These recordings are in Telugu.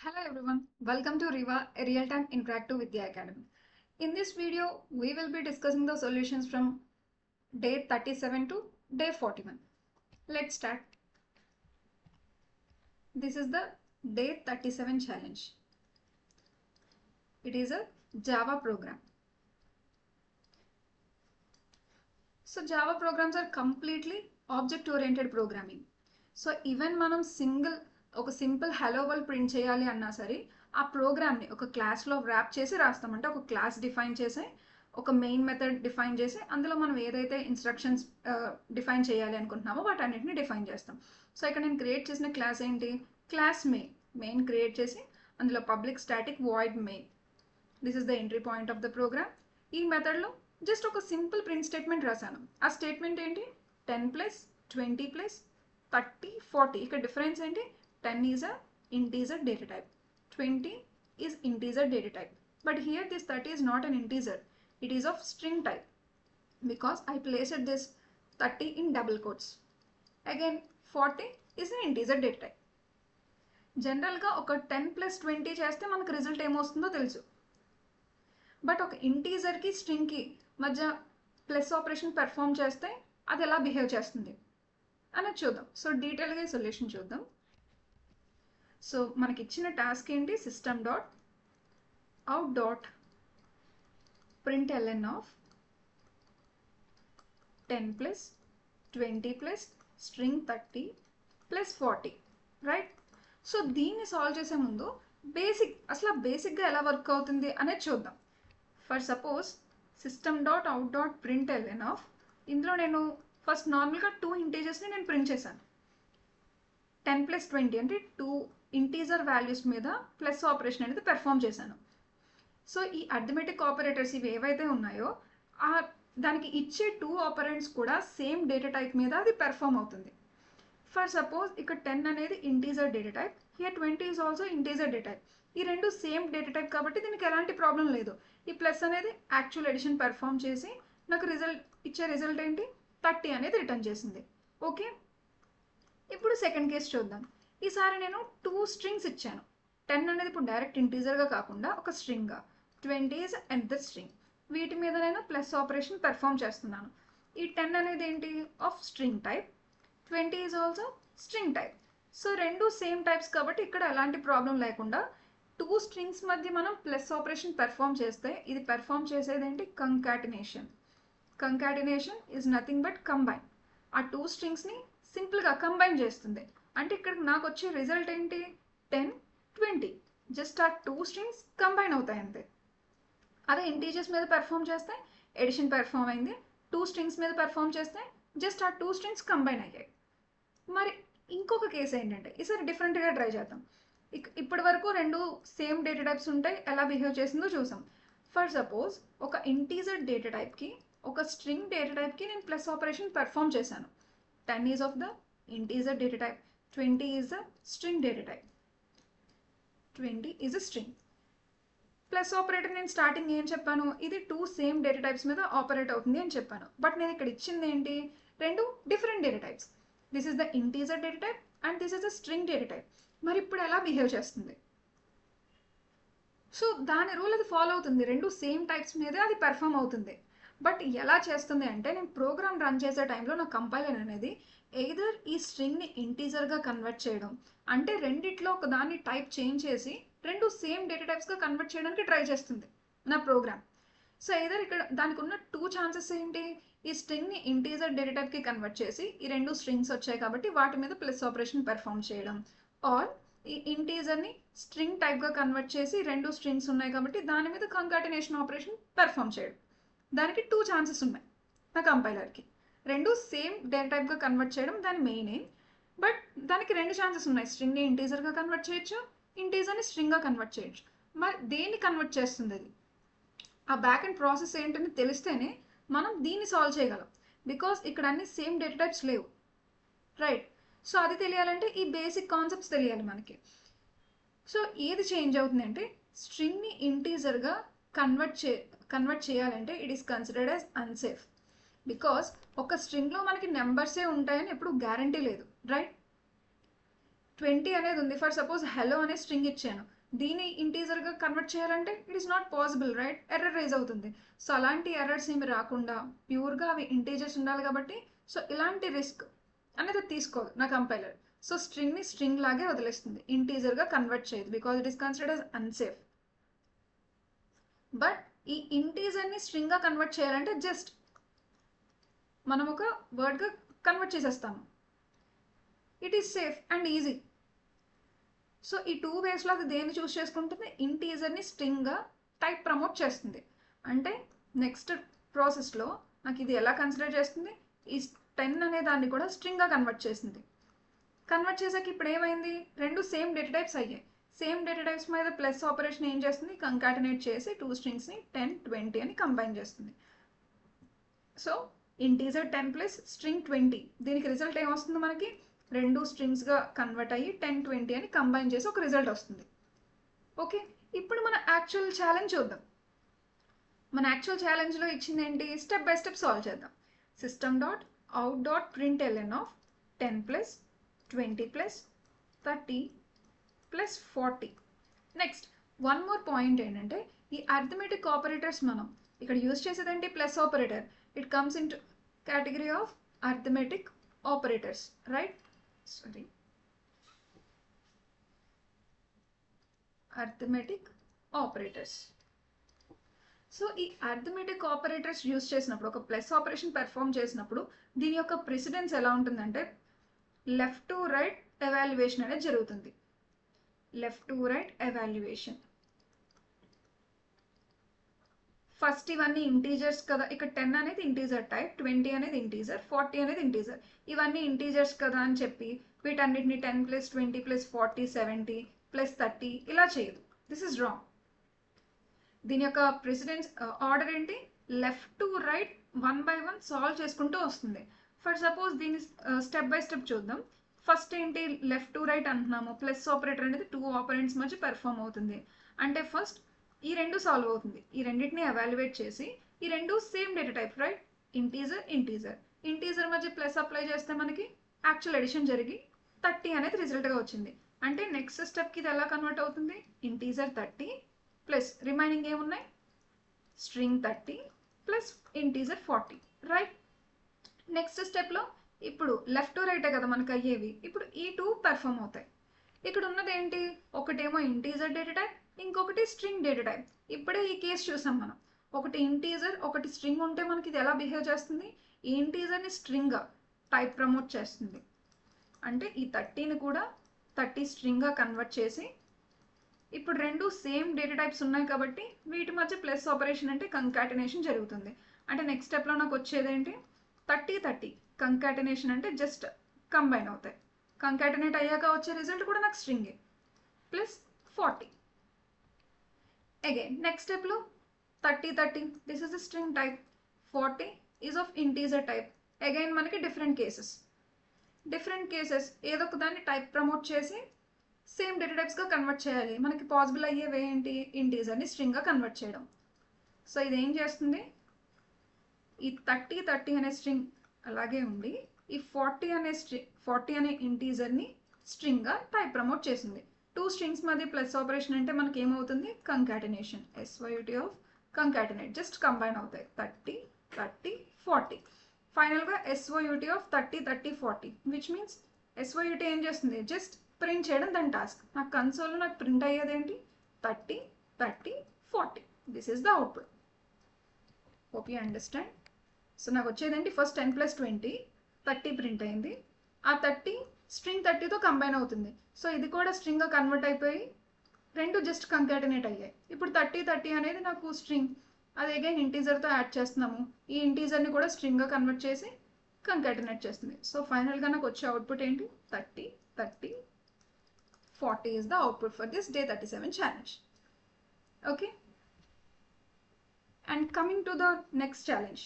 Hello everyone, welcome to Riva, a real-time interactive Vidya Academy. In this video, we will be discussing the solutions from day 37 to day 41. Let's start. This is the day 37 challenge. It is a Java program. So Java programs are completely object-oriented programming. So even మనం ఒక సింపుల్ హలో వరల్డ్ ప్రింట్ చేయాలి అన్నా సరే ఆ ప్రోగ్రామ్ని ఒక క్లాస్లో ర్యాప్ చేసి రాస్తామంటే ఒక క్లాస్ డిఫైన్ చేసి ఒక మెయిన్ మెథడ్ డిఫైన్ చేసి అందులో మనం ఏదైతే ఇన్స్ట్రక్షన్స్ డిఫైన్ చేయాలి అనుకుంటున్నామో వాటన్నిటిని డిఫైన్ చేస్తాం. సో ఇక్కడ నేను క్రియేట్ చేసిన క్లాస్ ఏంటి, క్లాస్ మెయిన్ క్రియేట్ చేసి అందులో public static void main, this is the entry point of the program. ఈ మెథడ్లో జస్ట్ ఒక సింపుల్ ప్రింట్ స్టేట్మెంట్ రాశాను. ఆ స్టేట్మెంట్ ఏంటి, 10 ప్లస్ 20 ప్లస్ 30 40. ఇక్కడ డిఫరెన్స్ ఏంటి, 10 is a integer data type, 20 is integer data type, but here this 30 is not an integer, it is of string type because I placed this 30 in double quotes. Again 40 is an integer data type. జనరల్గా ఒక 10 ప్లస్ 20 చేస్తే మనకు రిజల్ట్ ఏమొస్తుందో తెలుసు, బట్ ఒక ఇంటీజర్కి స్ట్రింగ్కి మధ్య ప్లస్ ఆపరేషన్ పెర్ఫామ్ చేస్తే అది ఎలా బిహేవ్ చేస్తుంది అనేది చూద్దాం. సో డీటెయిల్గా ఈ సొల్యూషన్ చూద్దాం. సో మనకి ఇచ్చిన టాస్క్ ఏంటి, system dot out dot println of 10 plus 20 plus string 30 plus 40, right. So దీన్ని సాల్వ్ చేసే ముందు అసలు బేసిక్గా ఎలా వర్క్ అవుతుంది అనేది చూద్దాం. For suppose system dot out dot println of, ఇందులో నేను ఫస్ట్ నార్మల్గా 2 ఇంటీజర్స్ని నేను ప్రింట్ చేశాను. 10 ప్లస్ 20 అంటే 2 ఇంటీజర్ వాల్యూస్ మీద ప్లస్ ఆపరేషన్ అనేది పెర్ఫామ్ చేశాను. సో ఈ అర్థమెటిక్ ఆపరేటర్స్ ఇవి ఏవైతే ఉన్నాయో దానికి ఇచ్చే 2 ఆపరెంట్స్ కూడా సేమ్ డేటా టైప్ మీద అది పెర్ఫామ్ అవుతుంది. ఫర్ సపోజ్ ఇక్కడ 10 అనేది integer data type, here 20 is also integer data type. ఈ రెండు సేమ్ డేటా టైప్ కాబట్టి దీనికి ఎలాంటి ప్రాబ్లం లేదు. ఈ ప్లస్ అనేది యాక్చువల్ ఎడిషన్ పెర్ఫామ్ చేసి నాకు ఇచ్చే రిజల్ట్ ఏంటి, 30 అనేది రిటర్న్ చేసింది. ఓకే, ఇప్పుడు సెకండ్ కేస్ చూద్దాం. ఈసారి నేను 2 స్ట్రింగ్స్ ఇచ్చాను. 10 అనేది ఇప్పుడు డైరెక్ట్ ఇంటీజర్గా కాకుండా ఒక స్ట్రింగ్గా, 20 ఈజ్ అనదర్ స్ట్రింగ్. వీటి మీద నేను ప్లస్ ఆపరేషన్ పెర్ఫామ్ చేస్తున్నాను. ఈ 10 అనేది ఏంటి, of string type, 20 is also string type. So రెండు సేమ్ టైప్స్ కాబట్టి ఇక్కడ ఎలాంటి ప్రాబ్లం లేకుండా 2 స్ట్రింగ్స్ మధ్య మనం ప్లస్ ఆపరేషన్ పెర్ఫామ్ చేస్తే ఇది పెర్ఫామ్ చేసేది ఏంటి, concatenation. Concatenation is nothing but combine. ఆ 2 స్ట్రింగ్స్ని సింపుల్గా కంబైన్ చేస్తుంది. అంటే ఇక్కడ నాకు వచ్చే రిజల్ట్ ఏంటి, 10 20, జస్ట్ ఆ 2 స్ట్రింగ్స్ కంబైన్ అవుతాయి అంతే. అదే ఇంటీజర్స్ మీద పెర్ఫామ్ చేస్తే ఎడిషన్ పెర్ఫామ్ అయింది, 2 స్ట్రింగ్స్ మీద పెర్ఫామ్ చేస్తే జస్ట్ ఆ 2 స్ట్రింగ్స్ కంబైన్ అయ్యాయి. మరి ఇంకొక కేసు ఏంటంటే ఈసారి డిఫరెంట్గా ట్రై చేద్దాం. ఇప్పటి వరకు 2 సేమ్ డేటా టైప్స్ ఉంటాయి, ఎలా బిహేవ్ చేసిందో చూసాం. ఫర్ సపోజ్ ఒక ఇంటీజర్ డేటా టైప్కి ఒక స్ట్రింగ్ డేటా టైప్కి నేను ప్లస్ ఆపరేషన్ పెర్ఫామ్ చేశాను. 10 is of the integer data type, 20 is the string data type, 20 is a string. Plus operator నేను స్టార్టింగ్ ఏం చెప్పాను, ఇది 2 సేమ్ డేటా టైప్స్ మీద ఆపరేట్ అవుతుంది అని చెప్పాను. బట్ నేను ఇక్కడ ఇచ్చింది ఏంటి, 2 different data types. This is the integer data type and this is the string data type. మరి ఇప్పుడు ఎలా బిహేవ్ చేస్తుంది, సో దాని రూల్ అది ఫాలో అవుతుంది, 2 సేమ్ టైప్స్ మీదే అది పెర్ఫామ్ అవుతుంది. బట్ ఎలా చేస్తుంది అంటే నేను ప్రోగ్రామ్ రన్ చేసే టైంలో నా కంపైలర్ అనేది ఎయిదర్ ఈ స్ట్రింగ్ని ఇంటీజర్గా కన్వర్ట్ చేయడం, అంటే రెండిట్లో ఒక దాన్ని టైప్ చేంజ్ చేసి 2 సేమ్ డేటా టైప్స్గా కన్వర్ట్ చేయడానికి ట్రై చేస్తుంది నా ప్రోగ్రామ్. సో ఎయిదర్ ఇక్కడ దానికి ఉన్న 2 ఛాన్సెస్ ఏంటి, ఈ స్ట్రింగ్ని ఇంటీజర్ డేటా టైప్కి కన్వర్ట్ చేసి ఈ 2 స్ట్రింగ్స్ వచ్చాయి కాబట్టి వాటి మీద ప్లస్ ఆపరేషన్ పెర్ఫామ్ చేయడం, ఆర్ ఈ ఇంటీజర్ని స్ట్రింగ్ టైప్గా కన్వర్ట్ చేసి 2 స్ట్రింగ్స్ ఉన్నాయి కాబట్టి దాని మీద కంకాటినేషన్ ఆపరేషన్ పెర్ఫామ్ చేయడం. దానికి 2 ఛాన్సెస్ ఉన్నాయి నా కంపైలర్కి. 2 సేమ్ డేటా టైప్గా కన్వర్ట్ చేయడం దాని మెయిన్ ఎయిమ్, బట్ దానికి 2 ఛాన్సెస్ ఉన్నాయి, స్ట్రింగ్ని ఇంటీజర్గా కన్వర్ట్ చేయొచ్చు, ఇంటీజర్ని స్ట్రింగ్గా కన్వర్ట్ చేయొచ్చు. మరి దేన్ని కన్వర్ట్ చేస్తుంది అది, ఆ బ్యాక్ అండ్ ప్రాసెస్ ఏంటని తెలిస్తేనే మనం దీన్ని సాల్వ్ చేయగలం. బికాస్ ఇక్కడ అన్ని సేమ్ డేటా టైప్స్ లేవు, రైట్. సో అది తెలియాలంటే ఈ బేసిక్ కాన్సెప్ట్స్ తెలియాలి మనకి. సో ఏది చేంజ్ అవుతుంది అంటే స్ట్రింగ్ని ఇంటీజర్గా కన్వర్ట్ చేయాలంటే it is considered as unsafe. Because ఒక స్ట్రింగ్లో మనకి నెంబర్సే ఉంటాయని ఎప్పుడు గ్యారంటీ లేదు, రైట్. 20 అనేది ఉంది. ఫర్ సపోజ్ హలో అనే స్ట్రింగ్ ఇచ్చాను, దీన్ని ఇంటీజర్గా కన్వర్ట్ చేయాలంటే it is not possible, right? Error raise అవుతుంది. సో అలాంటి ఎర్రర్స్ ఏమి రాకుండా ప్యూర్గా అవి ఇంటీజర్స్ ఉండాలి కాబట్టి సో ఇలాంటి రిస్క్ అనేది తీసుకోదు నా కంపైలర్. సో స్ట్రింగ్ని స్ట్రింగ్ లాగే వదిలేస్తుంది, ఇంటీజర్గా కన్వర్ట్ చేయదు, because it is considered as unsafe. But ఈ ఇంటీజర్ని స్ట్రింగ్గా కన్వర్ట్ చేయాలంటే జస్ట్ మనం ఒక వర్డ్గా కన్వర్ట్ చేసేస్తాము. It is safe and easy. So ఈ 2 వేస్లో అది దేన్ని చూస్ చేసుకుంటుంది? ఇంటీజర్ని స్ట్రింగ్గా టైప్ ప్రమోట్ చేస్తుంది. అంటే నెక్స్ట్ ప్రాసెస్లో నాకు ఇది ఎలా కన్సిడర్ చేస్తుంది? ఈ 10 అనే దాన్ని కూడా స్ట్రింగ్గా కన్వర్ట్ చేసింది. కన్వర్ట్ చేసాక ఇప్పుడు ఏమైంది? రెండు సేమ్ డేటా టైప్స్ అయ్యాయి. సేమ్ డేటా టైప్స్ మీద ప్లస్ ఆపరేషన్ ఏం చేస్తుంది? కంకాటినేట్ చేసి 2 స్ట్రింగ్స్ని 10, 20 అని కంబైన్ చేస్తుంది. సో ఇంటీజర్ 10 ప్లస్ స్ట్రింగ్ 20, దీనికి రిజల్ట్ ఏమొస్తుంది మనకి? రెండు స్ట్రింగ్స్గా కన్వర్ట్ అయ్యి 10, 20 అని కంబైన్ చేసి ఒక రిజల్ట్ వస్తుంది. ఓకే, ఇప్పుడు మన యాక్చువల్ ఛాలెంజ్ చూద్దాం. మన యాక్చువల్ ఛాలెంజ్లో ఇచ్చింది ఏంటి? స్టెప్ బై స్టెప్ సాల్వ్ చేద్దాం. system.out.println of 10 plus 20 plus 30 plus 40. Next one more point ఏంటంటే ఈ అర్థమెటిక్ ఆపరేటర్స్ మనం ఇక్కడ యూజ్ చేసేది ఏంటి? Plus operator. It comes in to category of arithmetic operators, right? Sorry, arithmetic operators. So ఈ అర్థమెటిక్ ఆపరేటర్స్ యూజ్ చేసినప్పుడు, ఒక ప్లస్ ఆపరేషన్ పెర్ఫామ్ చేసినప్పుడు దీని యొక్క ప్రెసిడెన్స్ ఎలా ఉంటుందంటే లెఫ్ట్ టు రైట్ ఎవాల్యుయేషన్ అనేది జరుగుతుంది. Left to right evaluation. First ఇవన్నీ ఇంటీజర్స్ కదా, ఇక్కడ 10 అనేది ఇంటీజర్ టైప్, 20 అనేది ఇంటీజర్, 40 అనేది ఇంటీజర్. ఇవన్నీ ఇంటీజర్స్ కదా అని చెప్పి వీటన్నిటిని 10 ప్లస్ 20 ప్లస్ 40, 70 ప్లస్ 30 ఇలా చేయదు. This is wrong. దీని యొక్క ప్రెసిడెన్స్ ఆర్డర్ ఏంటి? Left to right 1 by 1 solve చేసుకుంటూ వస్తుంది. ఫర్ సపోజ్ దీన్ని స్టెప్ బై స్టెప్ చూద్దాం. ఫస్ట్ ఏంటి? లెఫ్ట్ టు రైట్ అంటున్నాము, ప్లస్ ఆపరేటర్ అనేది 2 ఆపరెంట్స్ మధ్య పెర్ఫామ్ అవుతుంది. అంటే ఫస్ట్ ఈ రెండు సాల్వ్ అవుతుంది. ఈ రెండింటిని ఎవాల్యుయేట్ చేసి ఈ రెండు same data type, right? Integer integer. Integer మధ్య ప్లస్ అప్లై చేస్తే మనకి యాక్చువల్ ఎడిషన్ జరిగి 30 అనేది రిజల్ట్గా వచ్చింది. అంటే నెక్స్ట్ స్టెప్కి ఇది ఎలా కన్వర్ట్ అవుతుంది? ఇంటీజర్ 30 ప్లస్ రిమైనింగ్ ఏమున్నాయి? String 30 plus integer 40, right? Next స్టెప్లో ఇప్పుడు లెఫ్ట్ టు రైటే కదా మనకు అయ్యేవి, ఇప్పుడు ఈ 2 పెర్ఫామ్ అవుతాయి. ఇక్కడ ఉన్నది ఏంటి? ఒకటేమో ఇంటీజర్ డేటా టైప్, ఇంకొకటి స్ట్రింగ్ డేటా టైప్. ఇప్పుడే ఈ కేసు చూసాం మనం. ఒకటి ఇంటీజర్, ఒకటి స్ట్రింగ్ ఉంటే మనకి ఇది ఎలా బిహేవ్ చేస్తుంది? ఈ ఇంటీజర్ని స్ట్రింగ్గా టైప్ ప్రమోట్ చేస్తుంది. అంటే ఈ 30ని కూడా 30 స్ట్రింగ్గా కన్వర్ట్ చేసి ఇప్పుడు రెండు సేమ్ డేటా టైప్స్ ఉన్నాయి కాబట్టి వీటి మధ్య ప్లస్ ఆపరేషన్ అంటే కంకాటినేషన్ జరుగుతుంది. అంటే నెక్స్ట్ స్టెప్లో నాకు వచ్చేది ఏంటి? 30, 30 కంకాటినేషన్ అంటే జస్ట్ కంబైన్ అవుతాయి. కంకాటినేట్ అయ్యాక వచ్చే రిజల్ట్ కూడా నాకు స్ట్రింగే ప్లస్ 40. అగైన్ నెక్స్ట్ స్టెప్లో 30, 30 this is the string type, 40 is of integer type. Again మనకి డిఫరెంట్ కేసెస్ ఏదో ఒక దాన్ని టైప్ ప్రమోట్ చేసి సేమ్ డేటా టైప్స్గా కన్వర్ట్ చేయాలి. మనకి పాసిబుల్ అయ్యేవి ఏంటి? ఇంటీజర్ని స్ట్రింగ్గా కన్వర్ట్ చేయడం. సో ఇది ఏం చేస్తుంది? ఈ 30, 30 అనే స్ట్రింగ్ అలాగే ఉండి ఈ 40 అనే ఇంటీజర్ని స్ట్రింగ్గా టైప్ ప్రమోట్ చేసింది. 2 స్ట్రింగ్స్ మధ్య ప్లస్ ఆపరేషన్ అంటే మనకి ఏమవుతుంది? Concatenation. SYUT of concatenate, just combine అవుతాయి. 30, 30, 40. ఫైనల్గా SYUT of 30, 30, 40 which means SYUT ఏం చేస్తుంది? జస్ట్ ప్రింట్ చేయడం దాని టాస్క్. నాకు కన్సోల్లో నాకు ప్రింట్ అయ్యేది ఏంటి? 30, 30, 40. This is the output. Hope you understand. So నాకు వచ్చేది ఏంటి? ఫస్ట్ 10 ప్లస్ 20 30 ప్రింట్ అయింది. ఆ 30 స్ట్రింగ్ 30తో కంబైన్ అవుతుంది. సో ఇది కూడా స్ట్రింగ్గా కన్వర్ట్ అయిపోయి రెండు జస్ట్ కంకాటినేట్ అయ్యాయి. ఇప్పుడు 30, 30 అనేది నాకు స్ట్రింగ్, అది అగైన్ ఇంటీజర్తో యాడ్ చేస్తున్నాము. ఈ ఇంటీజర్ని కూడా స్ట్రింగ్గా కన్వర్ట్ చేసి కంకాటినేట్ చేస్తుంది. సో ఫైనల్గా నాకు వచ్చే అవుట్పుట్ ఏంటి? 30, 30, 40 is the output for this day 37 challenge. Okay. And coming to the next challenge,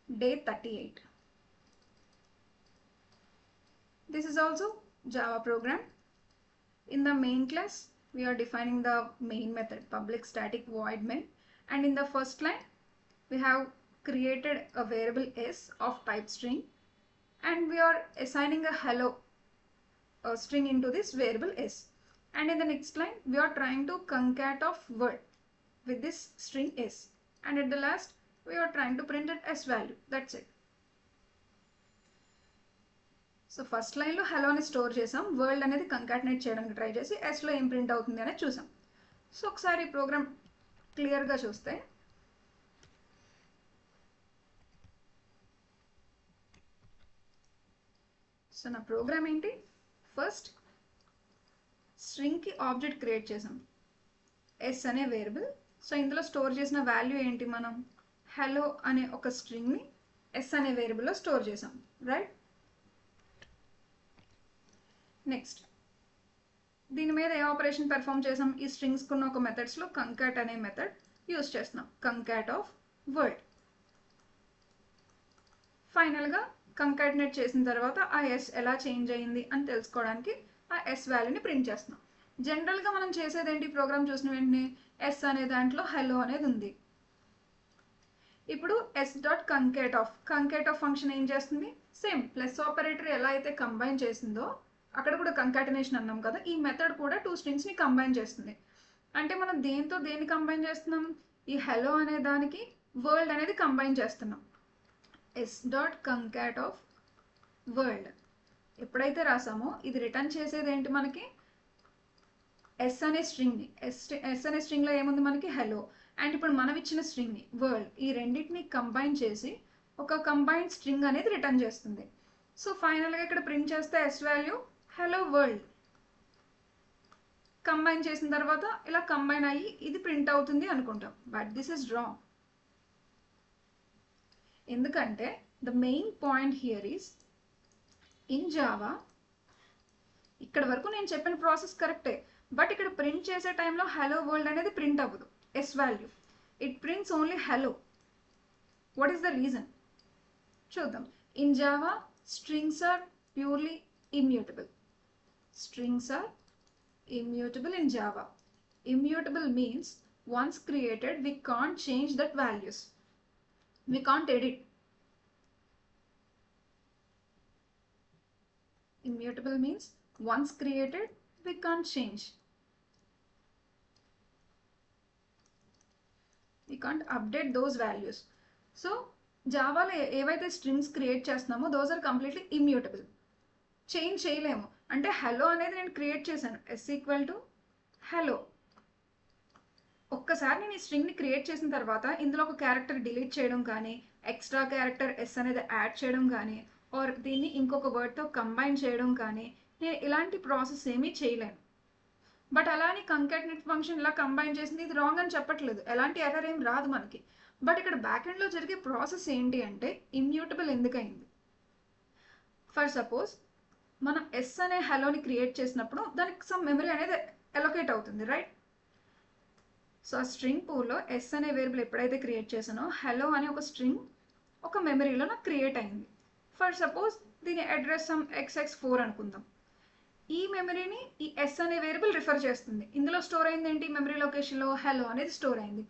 day 38. This is also Java program. In the main class, we are defining the main method, public static void main. And in the first line, we have created a variable s of type string. And we are assigning a hello string into this variable s. And in the next line, we are trying to concat of word with this string s. And at the last, we are trying to print an s value. That's it. So first లైన్లో హలోని స్టోర్ చేసాం, వరల్డ్ అనేది కంకాటినేట్ చేయడానికి ట్రై చేసి ఎస్లో ఏం ప్రింట్ అవుతుంది అనేది చూసాం. సో ఒకసారి ప్రోగ్రామ్ క్లియర్గా చూస్తే సో నా ప్రోగ్రామ్ ఏంటి, ఫస్ట్ స్ట్రింగ్కి ఆబ్జెక్ట్ క్రియేట్ చేసాం ఎస్ అనే వేరియబుల్. సో ఇందులో స్టోర్ చేసిన వాల్యూ ఏంటి, మనం హలో అనే ఒక స్ట్రింగ్ని ఎస్ అనే వేరియబుల్లో స్టోర్ చేసాం, రైట్. నెక్స్ట్ దీని మీద ఏ ఆపరేషన్ పెర్ఫామ్ చేసాం, ఈ స్ట్రింగ్స్ కున్న ఒక మెథడ్స్లో కంకాట్ అనే మెథడ్ యూస్ చేస్తున్నాం, కంకాట్ ఆఫ్ వర్డ్. ఫైనల్గా కంకాటినేట్ చేసిన తర్వాత ఆ ఎస్ ఎలా చేంజ్ అయ్యింది అని తెలుసుకోవడానికి ఆ ఎస్ వాల్యూని ప్రింట్ చేస్తున్నాం. జనరల్గా మనం చేసేది ఏంటి, ప్రోగ్రామ్ చూసిన వెంటనే ఎస్ అనే దాంట్లో హలో అనేది ఉంది. ఇప్పుడు ఎస్ డాట్ కంకేట్ ఆఫ్ ఫంక్షన్ ఏం చేస్తుంది, సేమ్ ప్లస్ ఆపరేటర్ ఎలా అయితే కంబైన్ చేసిందో అక్కడ కూడా కంకాటినేషన్ అన్నాం కదా, ఈ మెథడ్ కూడా 2 స్ట్రింగ్స్ని కంబైన్ చేస్తుంది. అంటే మనం దేన్ని కంబైన్ చేస్తున్నాం, ఈ హలో అనే దానికి వరల్డ్ అనేది కంబైన్ చేస్తున్నాం. Yes dot concat of world ఎప్పుడైతే రాసామో ఇది రిటర్న్ చేసేది ఏంటి, మనకి ఎస్ అనే స్ట్రింగ్ని, ఎస్ అనే స్ట్రింగ్లో ఏముంది మనకి హలో, అండ్ ఇప్పుడు మనం ఇచ్చిన స్ట్రింగ్ని వరల్డ్, ఈ రెండింటిని కంబైన్ చేసి ఒక కంబైన్డ్ స్ట్రింగ్ అనేది రిటర్న్ చేస్తుంది. సో ఫైనల్గా ఇక్కడ ప్రింట్ చేస్తే S value hello world combine చేసిన తర్వాత ఇలా కంబైన్ అయ్యి ఇది ప్రింట్ అవుతుంది అనుకుంటాం, బట్ దిస్ ఇస్ రాంగ్. ఎందుకంటే the main point here is in Java, ఇక్కడ వరకు నేను చెప్పిన ప్రాసెస్ కరెక్టే, బట్ ఇక్కడ ప్రింట్ చేసే టైంలో హలో వరల్డ్ అనేది ప్రింట్ అవ్వదు S value, it prints only hello. What is the reason చూద్దాం. In Java strings are purely immutable. Strings are immutable in Java. Immutable means once created we can't change that values. We can't edit. Immutable means once created we can't change. We can't update those values. So Java lo evaithe strings create chestunamo those are completely immutable. Change చేయలేము. అంటే హలో అనేది నేను క్రియేట్ చేశాను, ఎస్ ఈక్వల్ టు హలో. ఒక్కసారి నేను ఈ స్ట్రింగ్ని క్రియేట్ చేసిన తర్వాత ఇందులో ఒక క్యారెక్టర్ డిలీట్ చేయడం కానీ, ఎక్స్ట్రా క్యారెక్టర్ ఎస్ అనేది యాడ్ చేయడం కానీ, ఆర్ దీన్ని ఇంకొక వర్డ్తో కంబైన్ చేయడం కానీ, నేను ఇలాంటి ప్రాసెస్ ఏమీ చేయలేను. బట్ అలానే కంకాటినేట్ ఫంక్షన్ ఇలా కంబైన్ చేసింది, ఇది రాంగ్ అని చెప్పట్లేదు, ఎలాంటి ఎర్రర్ ఏం రాదు మనకి. బట్ ఇక్కడ బ్యాక్ ఎండ్లో జరిగే ప్రాసెస్ ఏంటి అంటే ఇమ్యూటబుల్ ఎందుకయింది. ఫర్ సపోజ్ మనం ఎస్ అనే హలోని క్రియేట్ చేసినప్పుడు దానికి సమ్ మెమరీ అనేది అలొకేట్ అవుతుంది, రైట్. సో ఆ స్ట్రింగ్ పూల్లో ఎస్ అనే వేరియబుల్ ఎప్పుడైతే క్రియేట్ చేసానో హలో అనే ఒక స్ట్రింగ్ ఒక మెమరీలో నాకు క్రియేట్ అయింది. ఫర్ సపోజ్ దీని అడ్రస్ సమ్ xx4 అనుకుందాం. ఈ మెమరీని ఈ ఎస్ అనే వేరియబుల్ రిఫర్ చేస్తుంది. ఇందులో స్టోర్ అయింది ఏంటి, మెమరీ లొకేషన్లో హలో అనేది స్టోర్ అయింది.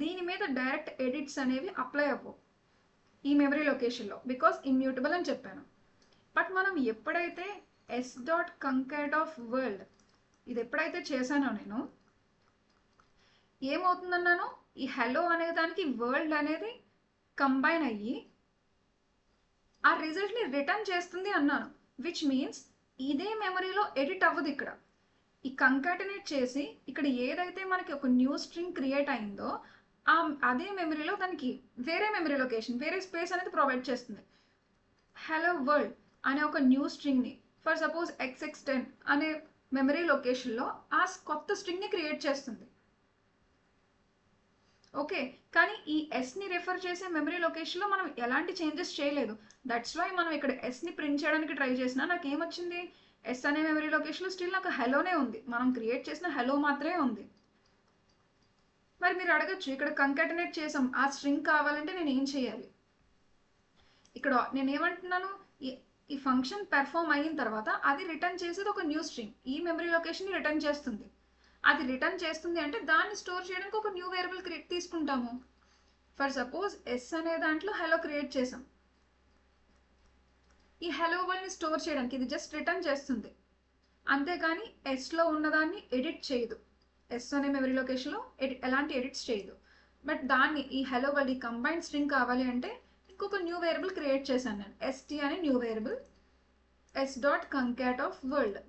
దీని మీద డైరెక్ట్ ఎడిట్స్ అనేవి అప్లై అవ్వవు ఈ మెమరీ లొకేషన్లో, బికాస్ ఇమ్యూటబుల్ అని చెప్పాను. బట్ మనం ఎప్పుడైతే yes dot concat of world ఇది ఎప్పుడైతే చేశానో నేను ఏమవుతుందన్నాను, ఈ హలో అనే దానికి వరల్డ్ అనేది కంబైన్ అయ్యి ఆ రిజల్ట్ని రిటర్న్ చేస్తుంది అన్నాను. విచ్ మీన్స్ ఇదే మెమరీలో ఎడిట్ అవ్వదు. ఇక్కడ ఈ కంకాటినేట్ చేసి ఇక్కడ ఏదైతే మనకి ఒక న్యూ స్ట్రింగ్ క్రియేట్ అయిందో అదే మెమరీలో దానికి వేరే మెమరీ లొకేషన్, వేరే స్పేస్ అనేది ప్రొవైడ్ చేస్తుంది. హలో వరల్డ్ అనే ఒక న్యూ స్ట్రింగ్ని ఫర్ సపోజ్ xx10 అనే మెమరీ లొకేషన్లో ఆ కొత్త స్ట్రింగ్ని క్రియేట్ చేస్తుంది. ఓకే, కానీ ఈ ఎస్ని రెఫర్ చేసే మెమరీ లొకేషన్లో మనం ఎలాంటి చేంజెస్ చేయలేదు. దట్స్ వై మనం ఇక్కడ ఎస్ని ప్రింట్ చేయడానికి ట్రై చేసినా నాకు ఏమొచ్చింది, ఎస్ అనే మెమరీ లొకేషన్లో స్టిల్ నాకు హలోనే ఉంది, మనం క్రియేట్ చేసిన హలో మాత్రమే ఉంది. మరి మీరు అడగచ్చు, ఇక్కడ కంకాటినేట్ చేసాం, ఆ స్ట్రింగ్ కావాలంటే నేను ఏం చేయాలి. ఇక్కడ నేను ఏమంటున్నాను, ఈ ఫంక్షన్ పెర్ఫామ్ అయిన తర్వాత అది రిటర్న్ చేసేది ఒక న్యూ స్ట్రింగ్, ఈ మెమరీ లొకేషన్ని రిటర్న్ చేస్తుంది. అది రిటర్న్ చేస్తుంది అంటే దాన్ని స్టోర్ చేయడానికి ఒక న్యూ వేరియబుల్ తీసుకుంటాము. ఫర్ సపోజ్ ఎస్ అనే దాంట్లో హలో క్రియేట్ చేసాం, ఈ హలో వరల్డ్ని స్టోర్ చేయడానికి ఇది జస్ట్ రిటర్న్ చేస్తుంది. అంతేకాని ఎస్లో ఉన్నదాన్ని ఎడిట్ చేయదు. ఎస్ అనే మెమరీ లొకేషన్లో ఎలాంటి ఎడిట్స్ చేయదు. బట్ దాన్ని ఈ హలో వరల్డ్ ఈ కంబైన్డ్ స్ట్రింగ్ కావాలి అంటే ఇంకొక న్యూ వేరియబుల్ క్రియేట్ చేశాను నేను. ఎస్టీ అనే new variable S dot concat of world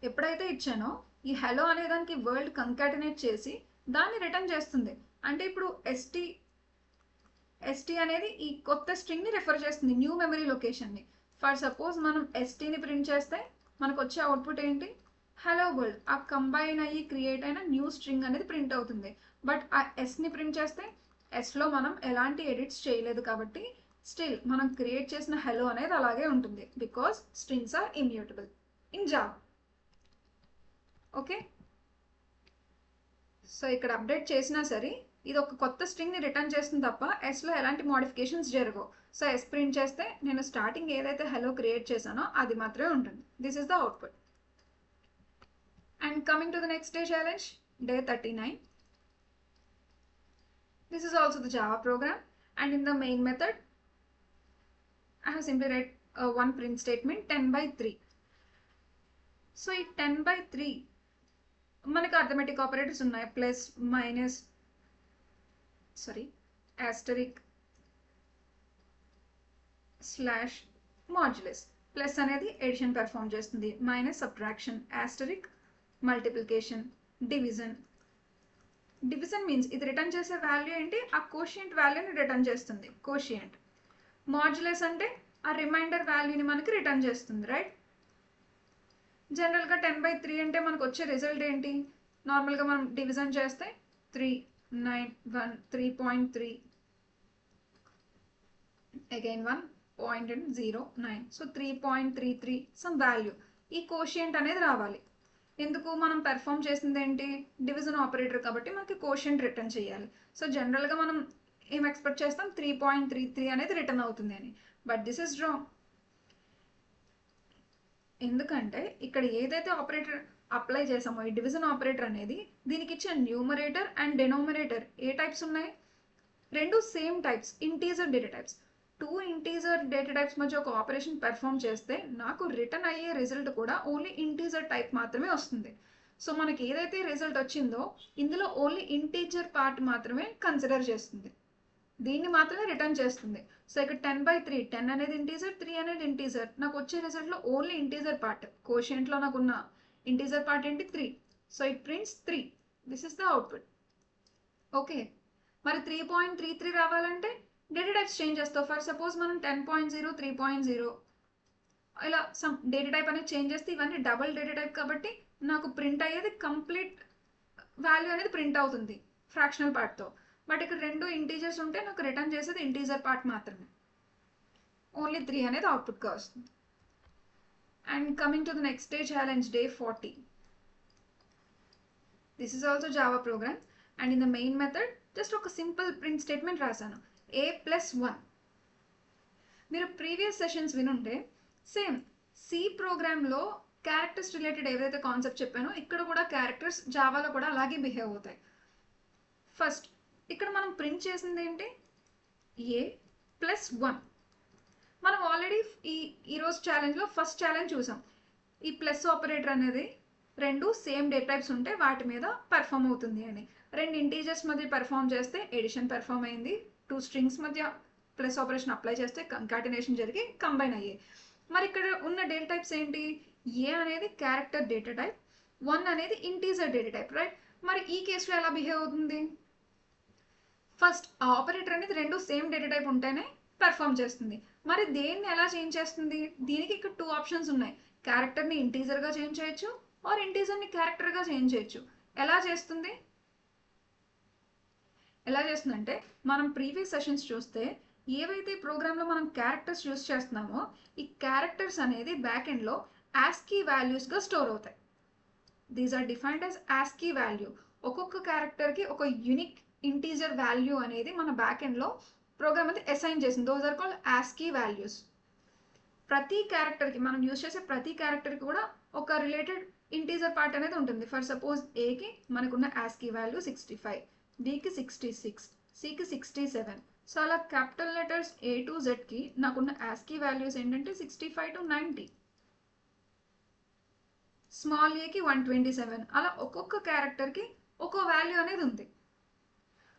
ఎప్పుడైతే ఇచ్చానో ఈ హలో అనే దానికి వరల్డ్ కంకాటినేట్ చేసి దాన్ని రిటర్న్ చేస్తుంది. అంటే ఇప్పుడు ఎస్టీ అనేది ఈ కొత్త స్ట్రింగ్ని రిఫర్ చేస్తుంది, న్యూ మెమరీ లొకేషన్ని. ఫర్ సపోజ్ మనం ఎస్టీని ప్రింట్ చేస్తే మనకు వచ్చే అవుట్పుట్ ఏంటి, హలో వరల్డ్. ఆ కంబైన్ అయ్యి క్రియేట్ అయిన న్యూ స్ట్రింగ్ అనేది ప్రింట్ అవుతుంది. బట్ ఆ ఎస్ని ప్రింట్ చేస్తే ఎస్లో మనం ఎలాంటి ఎడిట్స్ చేయలేదు కాబట్టి స్టిల్ మనం క్రియేట్ చేసిన హలో అనేది అలాగే ఉంటుంది, because strings are immutable in Java. Okay, so ఇక్కడ అప్డేట్ చేసినా సరే ఇది ఒక కొత్త స్ట్రింగ్ని రిటర్న్ చేస్తుంది తప్ప ఎస్లో ఎలాంటి మోడిఫికేషన్స్ జరగవు. సో ఎస్ ప్రింట్ చేస్తే నేను స్టార్టింగ్ ఏదైతే హలో క్రియేట్ చేశానో అది మాత్రమే ఉంటుంది. This is the output. And coming to the next day challenge, day 39. This is also the Java program, and in the main method I have simply read one print statement 10/3. So ఈ 10/3 మనకు అర్థమెటిక్ ఆపరేటర్స్ ఉన్నాయి, plus minus asterisk slash modulus. Plus అనేది ఎడిషన్ పెర్ఫామ్ చేస్తుంది, minus subtraction, asterisk multiplication, division. Division means ఇది రిటర్న్ చేసే వాల్యూ ఏంటి, ఆ కోషియంట్ వాల్యూని రిటర్న్ చేస్తుంది, కోషియంట్. మాడ్యులస్ అంటే ఆ రిమైండర్ వాల్యూని మనకి రిటర్న్ చేస్తుంది, రైట్. జనరల్గా 10/3 అంటే మనకు వచ్చే రిజల్ట్ ఏంటి, నార్మల్గా మనం డివిజన్ చేస్తే 3, 9, 1, 3.3, అగైన్ 1.09. So 3.33 some value. ఈ కోషియంట్ అనేది రావాలి. ఎందుకు, మనం పెర్ఫామ్ చేసింది ఏంటి, డివిజన్ ఆపరేటర్ కాబట్టి మనకి కోషియంట్ రిటర్న్ చేయాలి. సో జనరల్గా మనం ఏం ఎక్స్పెక్ట్ చేస్తాం, 3.33 అనేది రిటర్న్ అవుతుంది అని. But this is wrong. ఎందుకంటే ఇక్కడ ఏదైతే ఆపరేటర్ అప్లై చేసామో ఈ డివిజన్ ఆపరేటర్ అనేది దీనికి ఇచ్చే న్యూమరేటర్ అండ్ డెనోమినేటర్ ఏ టైప్స్ ఉన్నాయి, రెండు same types, integer data types. 2 integer data types మధ్య ఒక ఆపరేషన్ పెర్ఫామ్ చేస్తే నాకు రిటర్న్ అయ్యే రిజల్ట్ కూడా ఓన్లీ ఇంటీజర్ టైప్ మాత్రమే వస్తుంది. సో మనకి ఏదైతే రిజల్ట్ వచ్చిందో ఇందులో ఓన్లీ ఇంటీజర్ పార్ట్ మాత్రమే కన్సిడర్ చేస్తుంది, దీన్ని మాత్రమే రిటర్న్ చేస్తుంది. సో ఇక్కడ 10/3, 10 అనేది ఇంటీజర్, 3 అనేది ఇంటీజర్. నాకు వచ్చే రిజల్ట్లో ఓన్లీ ఇంటీజర్ పార్ట్, కోషియంట్లో నాకున్న ఇంటీజర్ పార్ట్ ఏంటి, 3. So it prints 3. This is the output. Okay, మరి 3.33 రావాలంటే డేటా టైప్స్ చేంజ్ చేస్తావు. ఫర్ సపోజ్ మనం 10.0, 3.0 ఇలా సమ్ డేటా టైప్ అనేది చేంజ్ చేస్తే ఇవన్నీ డబుల్ డేటా టైప్ కాబట్టి నాకు ప్రింట్ అయ్యేది కంప్లీట్ వాల్యూ అనేది ప్రింట్ అవుతుంది ఫ్రాక్షనల్ పార్ట్తో. బట్ ఇక్కడ రెండు ఇంటీజర్స్ ఉంటే నాకు రిటర్న్ చేసేది ఇంటీజర్ పార్ట్ మాత్రమే, ఓన్లీ 3 అనేది అవుట్పుట్గా వస్తుంది. And coming to the next day challenge, day 40. This is also Java programme, and in the main method just ఒక సింపుల్ ప్రింట్ స్టేట్మెంట్ రాశాను, a+1. మీరు ప్రీవియస్ సెషన్స్ వినుంటే సేమ్ సి ప్రోగ్రామ్లో క్యారెక్టర్స్ రిలేటెడ్ ఏదైతే కాన్సెప్ట్ చెప్పానో ఇక్కడ కూడా క్యారెక్టర్స్ జావాలో కూడా అలాగే బిహేవ్ అవుతాయి. ఫస్ట్ ఇక్కడ మనం ప్రింట్ చేసింది ఏంటి, a+1. మనం ఆల్రెడీ ఈరోజు ఛాలెంజ్లో ఫస్ట్ ఛాలెంజ్ చూసాం, ఈ ప్లస్ ఆపరేటర్ అనేది రెండు సేమ్ డేటా టైప్స్ ఉంటే వాటి మీద పెర్ఫామ్ అవుతుంది అని. రెండు ఇంటీజర్స్ మధ్య పెర్ఫామ్ చేస్తే ఎడిషన్ పెర్ఫామ్ అయింది, 2 స్ట్రింగ్స్ మధ్య ప్లస్ ఆపరేషన్ అప్లై చేస్తే కంకాటినేషన్ జరిగి కంబైన్ అయ్యాయి. మరి ఇక్కడ ఉన్న డేటా టైప్స్ ఏంటి, ఏ అనేది క్యారెక్టర్ డేటా టైప్, 1 అనేది ఇంటీజర్ డేటా టైప్, రైట్. మరి ఈ కేసులో ఎలా బిహేవ్ అవుతుంది, ఫస్ట్ ఆ ఆపరేటర్ అనేది రెండు సేమ్ డేటా టైప్ ఉంటేనే పెర్ఫామ్ చేస్తుంది. మరి దేన్ని ఎలా చేంజ్ చేస్తుంది, దీనికి ఇక్కడ 2 ఆప్షన్స్ ఉన్నాయి, క్యారెక్టర్ని ఇంటీజర్గా చేంజ్ చేయొచ్చు ఆర్ ఇంటీజర్ని క్యారెక్టర్గా చేంజ్ చేయొచ్చు. ఎలా చేస్తుందంటే మనం ప్రీవియస్ సెషన్స్ చూస్తే ఏవైతే ప్రోగ్రాంలో మనం క్యారెక్టర్స్ యూస్ చేస్తున్నామో ఈ క్యారెక్టర్స్ అనేది బ్యాక్ ఎండ్లో ASCII వాల్యూస్గా స్టోర్ అవుతాయి. These are defined as ASCII value. ఒక్కొక్క క్యారెక్టర్కి ఒక యూనిక్ ఇంటీజర్ వాల్యూ అనేది మన బ్యాక్ ఎండ్లో ప్రోగ్రామ్ అనేది అసైన్ చేసింది. Those are called ASCII values. ప్రతి క్యారెక్టర్కి మనం యూస్ చేసే ప్రతి క్యారెక్టర్కి కూడా ఒక రిలేటెడ్ ఇంటీజర్ పార్ట్ అనేది ఉంటుంది. ఫర్ సపోజ్ ఏకి మనకున్న ASCII వాల్యూ 65, బికి 66, సికి 67. సో అలా క్యాపిటల్ లెటర్స్ A to Zకి నాకున్న ASCII వాల్యూస్ ఏంటంటే 65 to 90. స్మాల్ ఏకి 127, అలా ఒక్కొక్క క్యారెక్టర్కి ఒక్కో వాల్యూ అనేది ఉంది.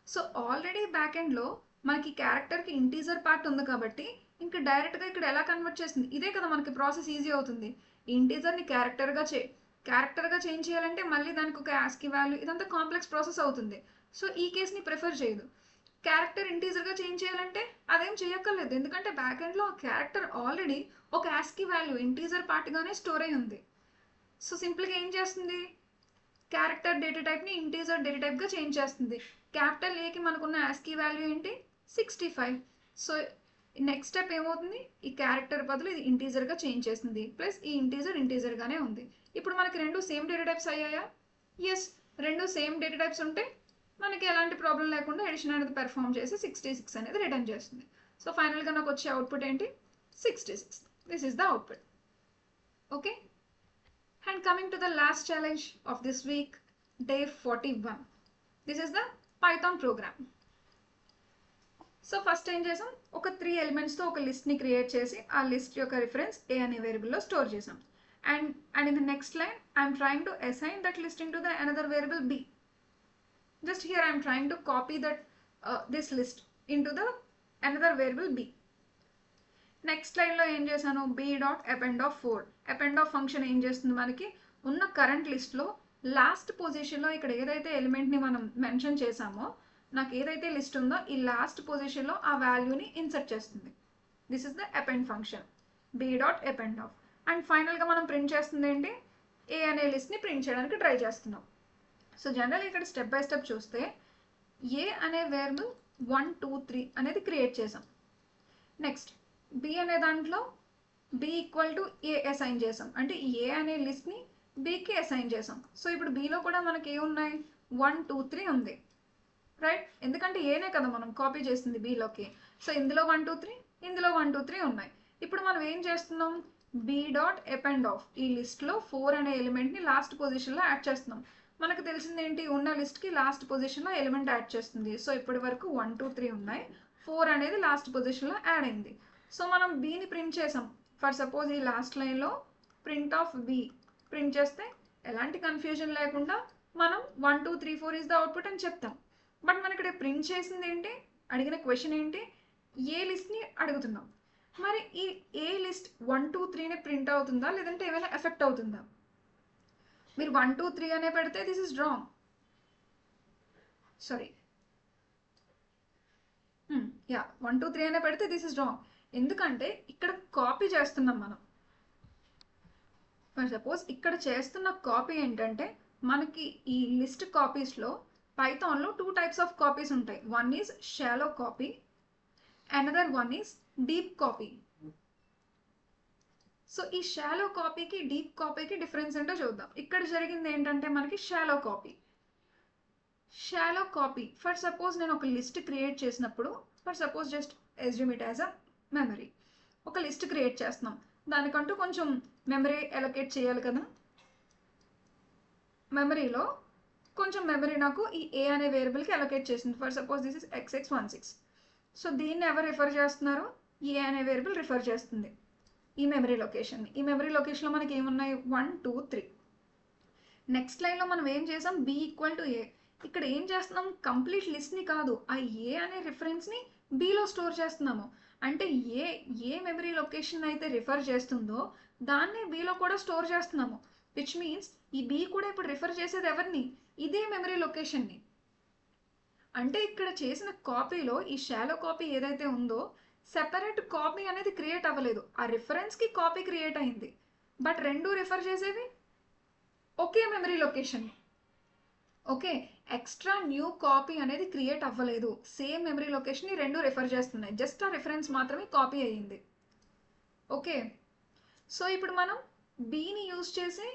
సో ఆల్రెడీ బ్యాక్ ఎండ్లో మనకి క్యారెక్టర్కి ఇంటీజర్ పార్ట్ ఉంది కాబట్టి ఇంకా డైరెక్ట్గా ఇక్కడ ఎలా కన్వర్ట్ చేస్తుంది, ఇదే కదా మనకి ప్రాసెస్ ఈజీ అవుతుంది. ఇంటీజర్ని క్యారెక్టర్గా చేంజ్ చేయాలంటే మళ్ళీ దానికి ఒక యాస్కీ వాల్యూ, ఇదంతా కాంప్లెక్స్ ప్రాసెస్ అవుతుంది. సో ఈ కేస్ని ప్రిఫర్ చేయదు. క్యారెక్టర్ ఇంటీజర్గా చేంజ్ చేయాలంటే అదేం చేయక్కర్లేదు, ఎందుకంటే బ్యాక్ ఎండ్లో ఆ క్యారెక్టర్ ఆల్రెడీ ఒక యాస్కీ వాల్యూ ఇంటీజర్ పార్ట్గానే స్టోర్ అయి ఉంది. సో సింపుల్గా ఏం చేస్తుంది, క్యారెక్టర్ డేటా టైప్ని ఇంటీజర్ డేటా టైప్గా చేంజ్ చేస్తుంది. క్యాపిటల్ ఏకి మనకున్న యాస్కీ వాల్యూ ఏంటి 65. సో నెక్స్ట్ స్టెప్ ఏమవుతుంది, ఈ క్యారెక్టర్ బదులు ఇది ఇంటీజర్గా చేంజ్ చేస్తుంది, ప్లస్ ఈ ఇంటీజర్గానే ఉంది. ఇప్పుడు మనకి రెండు సేమ్ డేటా టైప్స్ అయ్యాయా? ఎస్, రెండు సేమ్ డేటా టైప్స్ ఉంటే మనకి ఎలాంటి ప్రాబ్లం లేకుండా ఎడిషన్ అనేది పెర్ఫామ్ చేసి 66 అనేది రిటర్న్ చేస్తుంది. సో ఫైనల్గా నాకు వచ్చే అవుట్పుట్ ఏంటి 66. This is the output. Okay, and coming to the last challenge of this week, day 41. This is the Python program. So first ఏం చేసాం, ఒక 3 ఎలిమెంట్స్తో ఒక లిస్ట్ని క్రియేట్ చేసి ఆ లిస్ట్ యొక్క రిఫరెన్స్ ఏ అనే వేరియబుల్లో స్టోర్ చేసాం. And in the next line I'm trying to assign that list in to the another variable b. Just here I am trying to copy that this list into the another variable b. Next లైన్లో ఏం చేశాను, b.append of 4. append of function ఏం చేస్తుంది, మనకి ఉన్న కరెంట్ లిస్ట్లో లాస్ట్ పొజిషన్లో ఇక్కడ ఏదైతే ఎలిమెంట్ని మనం మెన్షన్ చేసామో, నాకు ఏదైతే లిస్ట్ ఉందో ఈ లాస్ట్ పొజిషన్లో ఆ వాల్యూని ఇన్సర్ట్ చేస్తుంది. This is the append function, b.append of. And ఫైనల్గా మనం ప్రింట్ చేస్తుంది ఏంటి, ఏ అనే లిస్ట్ని ప్రింట్ చేయడానికి ట్రై చేస్తున్నాం. సో జనరల్ ఇక్కడ స్టెప్ బై స్టెప్ చూస్తే ఏ అనే వేరియబుల్ 1 2 3 అనేది క్రియేట్ చేసాం. నెక్స్ట్ బి అనే దాంట్లో B equal to A assign చేసాం, అంటే ఏ అనే లిస్ట్ని బికి అసైన్ చేసాం. సో ఇప్పుడు బిలో కూడా మనకి ఏ ఉన్నాయి, 1 2 3 ఉంది, రైట్? ఎందుకంటే ఏనే కదా మనం కాపీ చేస్తుంది బిలోకి. సో ఇందులో 1 2 3, ఇందులో 1 2 3 ఉన్నాయి. ఇప్పుడు మనం ఏం చేస్తున్నాం, b.append of ఈ లిస్ట్లో 4 అనే ఎలిమెంట్ని లాస్ట్ పొజిషన్లో యాడ్ చేస్తున్నాం. మనకు తెలిసింది ఏంటి, ఉన్న లిస్ట్కి లాస్ట్ పొజిషన్లో ఎలిమెంట్ యాడ్ చేస్తుంది. సో ఇప్పటి వరకు 1 2 3 ఉన్నాయి, 4 అనేది లాస్ట్ పొజిషన్లో యాడ్ అయింది. సో మనం బీని ప్రింట్ చేసాం. ఫర్ సపోజ్ ఈ లాస్ట్ లైన్లో ప్రింట్ ఆఫ్ బి ప్రింట్ చేస్తే ఎలాంటి కన్ఫ్యూజన్ లేకుండా మనం 1 2 3 4 ఈజ్ ద అవుట్పుట్ అని చెప్తాం. బట్ మనం ఇక్కడ ప్రింట్ చేసింది ఏంటి, అడిగిన క్వశ్చన్ ఏంటి, ఏ లిస్ట్ని అడుగుతున్నాం. మరి ఈ ఏ లిస్ట్ 1 2 3ని ప్రింట్ అవుతుందా లేదంటే ఏమైనా ఎఫెక్ట్ అవుతుందా? మీరు 1 2 3 అనే పెడితే దిస్ ఇస్ రాంగ్. సారీ, 1 2 3 అనే పెడితే దిస్ ఇస్ రాంగ్. ఎందుకంటే ఇక్కడ కాపీ చేస్తున్నాం మనం. ఫర్ సపోజ్ ఇక్కడ చేస్తున్న కాపీ ఏంటంటే, మనకి ఈ లిస్ట్ కాపీస్లో పైథాన్లో 2 టైప్స్ ఆఫ్ కాపీస్ ఉంటాయి. One is shallow copy, another one is deep copy. So ఈ షాలో కాపీకి డీప్ కాపీకి డిఫరెన్స్ ఏంటో చూద్దాం. ఇక్కడ జరిగింది ఏంటంటే మనకి షాలో కాపీ ఫర్ సపోజ్ నేను ఒక లిస్ట్ క్రియేట్ చేసినప్పుడు, for suppose just assume it as a memory. ఒక లిస్ట్ క్రియేట్ చేస్తున్నాం, దానికంటూ కొంచెం మెమరీ అలొకేట్ చేయాలి కదా. మెమరీలో కొంచెం మెమరీ నాకు ఈ ఏ అనే వేరియబుల్కి అలొకేట్ చేసింది. For suppose this is xx16. So దీన్ని ఎవరు రిఫర్ చేస్తున్నారు, ఏ అనే వేరియబుల్ రిఫర్ చేస్తుంది ఈ మెమరీ లొకేషన్ని. ఈ మెమరీ లొకేషన్లో మనకి ఏమున్నాయి 1 2 3. నెక్స్ట్ లైన్లో మనం ఏం చేసాం, b ఈక్వల్ టు ఏ. ఇక్కడ ఏం చేస్తున్నాం, కంప్లీట్ లిస్ట్ని కాదు, ఆ ఏ అనే రిఫరెన్స్ని బీలో స్టోర్ చేస్తున్నాము. అంటే ఏ మెమరీ లొకేషన్ అయితే రిఫర్ చేస్తుందో దాన్ని బీలో కూడా స్టోర్ చేస్తున్నాము. విచ్ మీన్స్ ఈ బీ కూడా ఇప్పుడు రిఫర్ చేసేది ఎవరిని, ఇదే మెమరీ లొకేషన్ని. అంటే ఇక్కడ చేసిన కాపీలో ఈ షాలో కాపీ ఏదైతే ఉందో సెపరేట్ కాపీ అనేది క్రియేట్ అవ్వలేదు, ఆ రిఫరెన్స్కి కాపీ క్రియేట్ అయింది. బట్ రెండు రిఫర్ చేసేవి ఒకే memory location. Okay, extra new copy అనేది క్రియేట్ అవ్వలేదు, సేమ్ మెమరీ లొకేషన్ని రెండు రిఫర్ చేస్తున్నాయి, జస్ట్ ఆ రిఫరెన్స్ మాత్రమే కాపీ అయ్యింది. ఓకే, సో ఇప్పుడు మనం బీని యూజ్ చేసి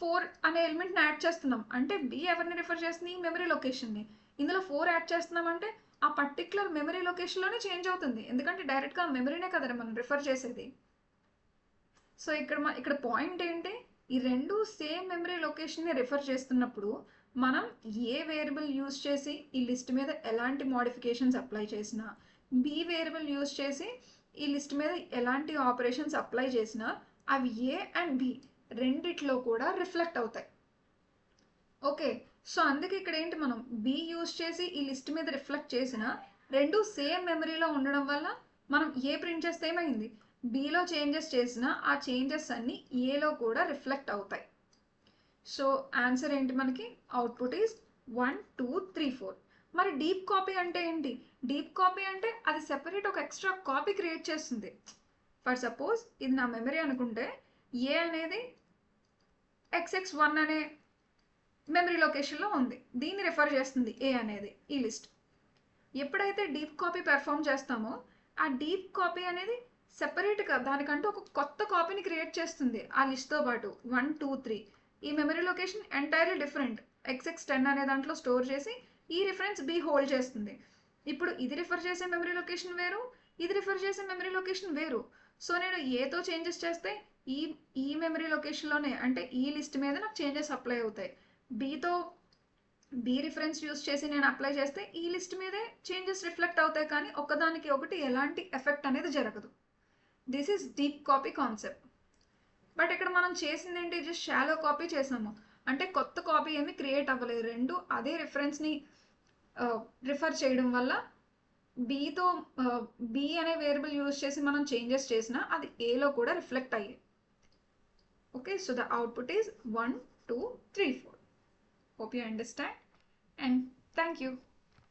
4 అనే ఎలిమెంట్ని యాడ్ చేస్తున్నాం. అంటే బి ఎవరిని రిఫర్ చేస్తుంది, మెమరీ లొకేషన్ని. ఇందులో 4 యాడ్ చేస్తున్నామంటే ఆ పర్టిక్యులర్ మెమరీ లొకేషన్లోనే చేంజ్ అవుతుంది, ఎందుకంటే డైరెక్ట్గా మెమరీనే కదా మనం రిఫర్ చేసేది. సో ఇక్కడ పాయింట్ ఏంటి, ఈ రెండు సేమ్ మెమరీ లొకేషన్ని రిఫర్ చేస్తున్నప్పుడు మనం ఏ వేరియబుల్ యూజ్ చేసి ఈ లిస్ట్ మీద ఎలాంటి మోడిఫికేషన్స్ అప్లై చేసినా, బి వేరియబుల్ యూజ్ చేసి ఈ లిస్ట్ మీద ఎలాంటి ఆపరేషన్స్ అప్లై చేసినా అవి ఏ అండ్ బి రెండిట్లో కూడా రిఫ్లెక్ట్ అవుతాయి. ఓకే, సో అందుకే ఇక్కడ ఏంటి, మనం బి యూజ్ చేసి ఈ లిస్ట్ మీద రిఫ్లెక్ట్ చేసిన రెండు సేమ్ మెమరీలో ఉండడం వల్ల మనం ఏ ప్రింట్ చేస్తే ఏమైంది, బిలో చేంజెస్ చేసిన ఆ చేంజెస్ అన్నీ ఏలో కూడా రిఫ్లెక్ట్ అవుతాయి. సో ఆన్సర్ ఏంటి మనకి, అవుట్పుట్ ఈజ్ 1 2 3 4. మరి డీప్ కాపీ అంటే ఏంటి, డీప్ కాపీ అంటే అది సెపరేట్ ఒక ఎక్స్ట్రా కాపీ క్రియేట్ చేస్తుంది. ఫర్ సపోజ్ ఇది నా మెమరీ అనుకుంటే ఏ అనేది xx1 అనే మెమరీ లొకేషన్లో ఉంది, దీన్ని రిఫర్ చేస్తుంది ఏ అనేది ఈ లిస్ట్. ఎప్పుడైతే డీప్ కాపీ పెర్ఫామ్ చేస్తామో ఆ డీప్ కాపీ అనేది సెపరేట్గా దానికంటూ ఒక కొత్త కాపీని క్రియేట్ చేస్తుంది ఆ లిస్ట్తో పాటు. 1 2 3 ఈ memory location entirely different, xx10 అనే దాంట్లో స్టోర్ చేసి ఈ రిఫరెన్స్ బి హోల్డ్ చేస్తుంది. ఇప్పుడు ఇది రిఫర్ చేసే మెమరీ లొకేషన్ వేరు, ఇది రిఫర్ చేసే మెమరీ లొకేషన్ వేరు. సో నేను ఏతో చేంజెస్ చేస్తే ఈ ఈ మెమరీ లొకేషన్లోనే అంటే ఈ లిస్ట్ మీద నాకు చేంజెస్ అప్లై అవుతాయి. బీతో బి రిఫరెన్స్ యూస్ చేసి నేను అప్లై చేస్తే ఈ లిస్ట్ మీదే చేంజెస్ రిఫ్లెక్ట్ అవుతాయి, కానీ ఒకదానికి ఒకటి ఎలాంటి ఎఫెక్ట్ అనేది జరగదు. This is deep copy concept. But ఇక్కడ మనం చేసింది ఏంటి, జస్ట్ షాలో కాపీ చేసాము, అంటే కొత్త కాపీ ఏమి క్రియేట్ అవ్వలేదు. రెండు అదే రిఫరెన్స్ని రిఫర్ చేయడం వల్ల బీతో బి అనే వేరియబుల్ యూజ్ చేసి మనం చేంజెస్ చేసినా అది ఏలో కూడా రిఫ్లెక్ట్ అయ్యాయి. Okay, so the output is 1 2 3 4. Hope you understand and thank you.